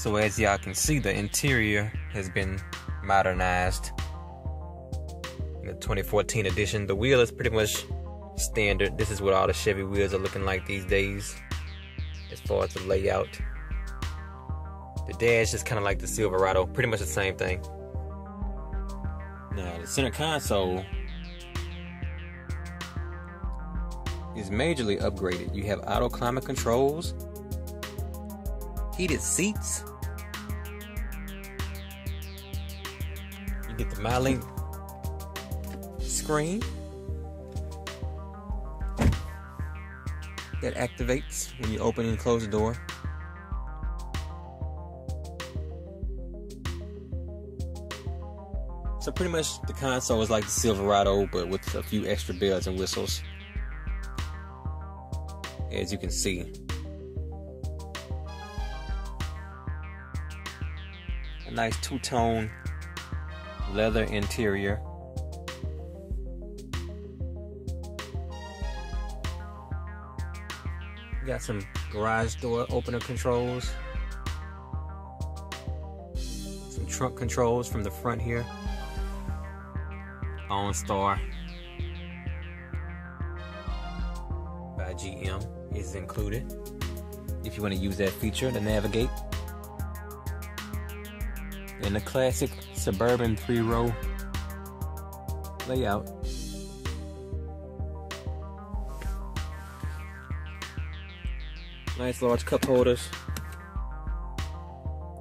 So as y'all can see, the interior has been modernized. In the 2014 edition, the wheel is pretty much standard. This is what all the Chevy wheels are looking like these days as far as the layout. The dash is kind of like the Silverado, pretty much the same thing. Now the center console is majorly upgraded. You have auto climate controls, heated seats, you get the MyLink screen that activates when you open and close the door. So pretty much the console is like the Silverado, but with a few extra bells and whistles, as you can see. A nice two-tone leather interior. Got some garage door opener controls, some trunk controls from the front here. OnStar by GM is included if you want to use that feature to navigate. And the classic Suburban 3-row layout. Nice large cup holders.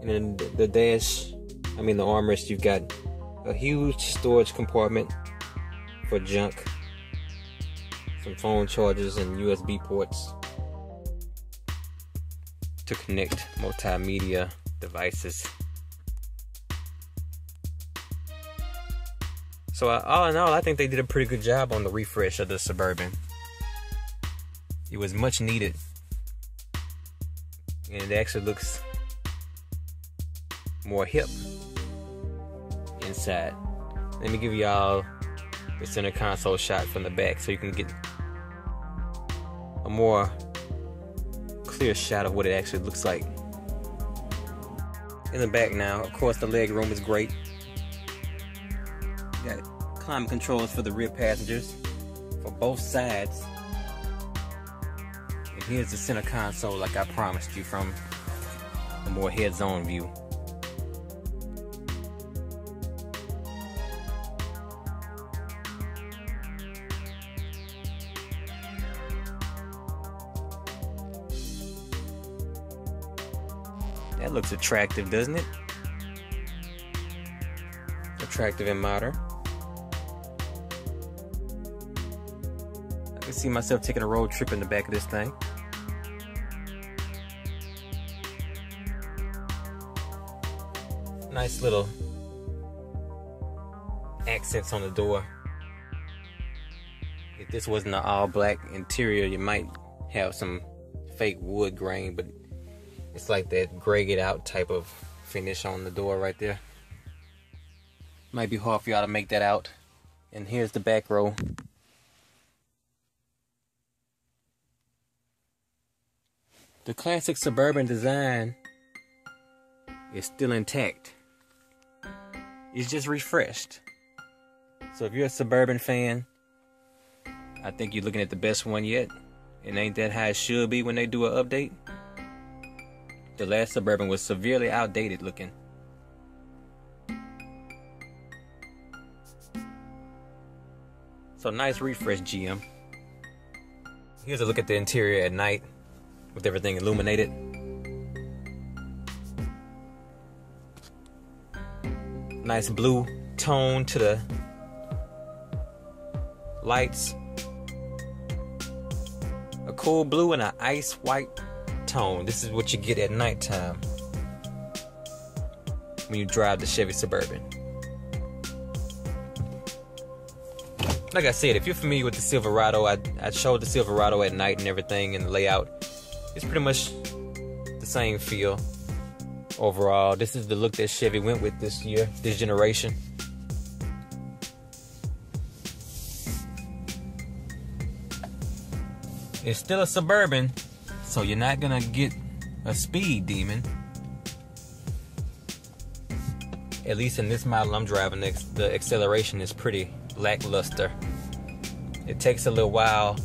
And then the dash, the armrest, you've got a huge storage compartment for junk, some phone chargers and USB ports to connect multimedia devices. So all in all, I think they did a pretty good job on the refresh of the Suburban. It was much needed, and it actually looks more hip inside. Let me give y'all the center console shot from the back so you can get a more clear shot of what it actually looks like. In the back now, of course, the leg room is great. You got climate controls for the rear passengers for both sides. And here's the center console like I promised you from a more heads-on view. That looks attractive, doesn't it? Attractive and modern. I can see myself taking a road trip in the back of this thing. Nice little accents on the door. If this wasn't an all black interior, you might have some fake wood grain, but it's like that grayed out type of finish on the door right there. Might be hard for y'all to make that out. And here's the back row. The classic Suburban design is still intact. It's just refreshed. So if you're a Suburban fan, I think you're looking at the best one yet. It ain't that how it should be when they do an update. The last Suburban was severely outdated looking. So nice refresh, GM. Here's a look at the interior at night with everything illuminated. Nice blue tone to the lights. A cool blue and an ice white tone. This is what you get at nighttime when you drive the Chevy Suburban. Like I said, if you're familiar with the Silverado, I showed the Silverado at night and everything, and the layout. It's pretty much the same feel overall. This is the look that Chevy went with this year, this generation. It's still a Suburban, so you're not gonna get a speed demon. at least in this model I'm driving, the acceleration is pretty lackluster. It takes a little while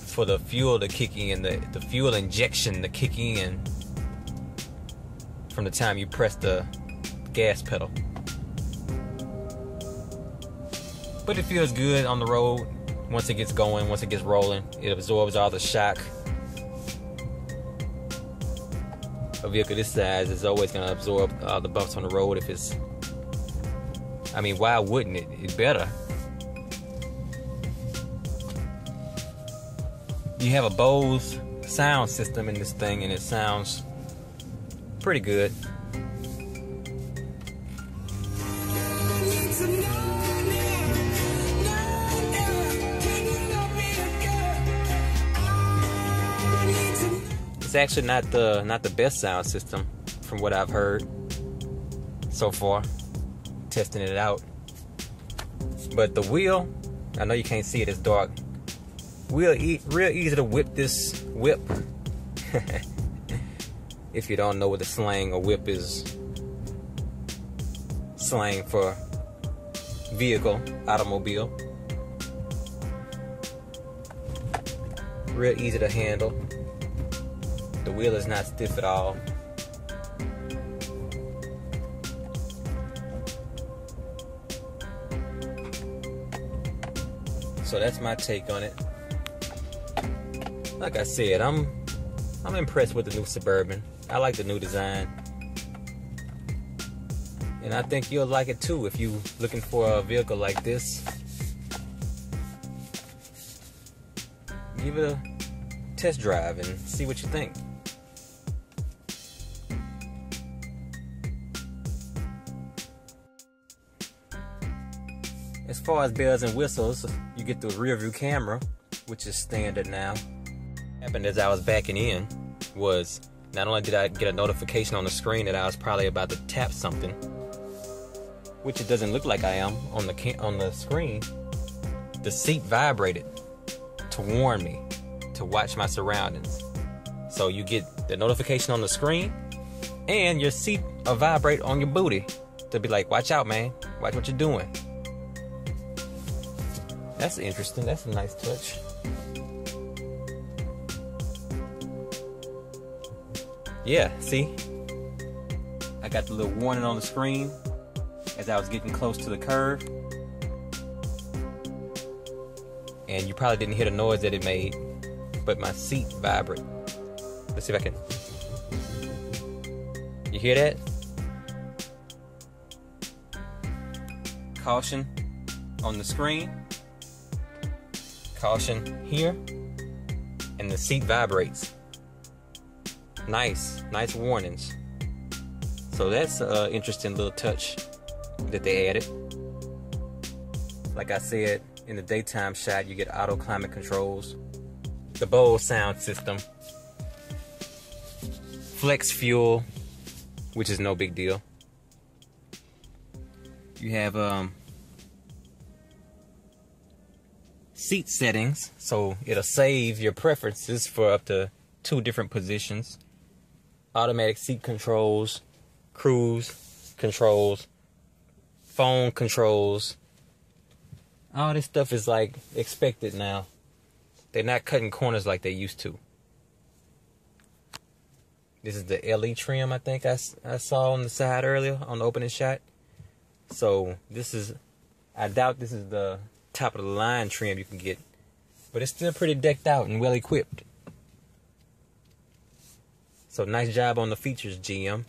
for the fuel to kick in, the fuel injection to kick in from the time you press the gas pedal. But it feels good on the road once it gets going, once it gets rolling. It absorbs all the shock. A vehicle this size is always going to absorb all the bumps on the road if it's... I mean, why wouldn't it? It better. You have a Bose sound system in this thing, and it sounds pretty good. It's actually not the best sound system from what I've heard so far, testing it out. But the wheel, I know you can't see it, it's dark. Real easy to whip this whip. If you don't know what the slang or whip is, slang for vehicle, automobile. Real easy to handle. The wheel is not stiff at all. So that's my take on it. Like I said, I'm impressed with the new Suburban. I like the new design. And I think you'll like it too if you're looking for a vehicle like this. Give it a test drive and see what you think. As far as bells and whistles, you get the rear view camera, which is standard now. What happened as I was backing in was, not only did I get a notification on the screen that I was probably about to tap something, which it doesn't look like I am on the screen, the seat vibrated to warn me to watch my surroundings. So you get the notification on the screen, and your seat will vibrate on your booty to be like, watch out, man, watch what you're doing. That's interesting. That's a nice touch. Yeah, see? I got the little warning on the screen as I was getting close to the curve. And you probably didn't hear the noise that it made, but my seat vibrated. Let's see if I can. You hear that? Caution on the screen. Caution here. And the seat vibrates. Nice warnings. So that's an interesting little touch that they added. Like I said, in the daytime shot, you get auto climate controls, the Bose sound system, flex fuel, which is no big deal. You have seat settings, so it'll save your preferences for up to 2 different positions. Automatic seat controls, cruise controls, phone controls. All this stuff is like expected now. They're not cutting corners like they used to. This is the LE trim, I think I saw on the side earlier on the opening shot. So this is, I doubt this is the top of the line trim you can get, but it's still pretty decked out and well equipped. So nice job on the features, GM.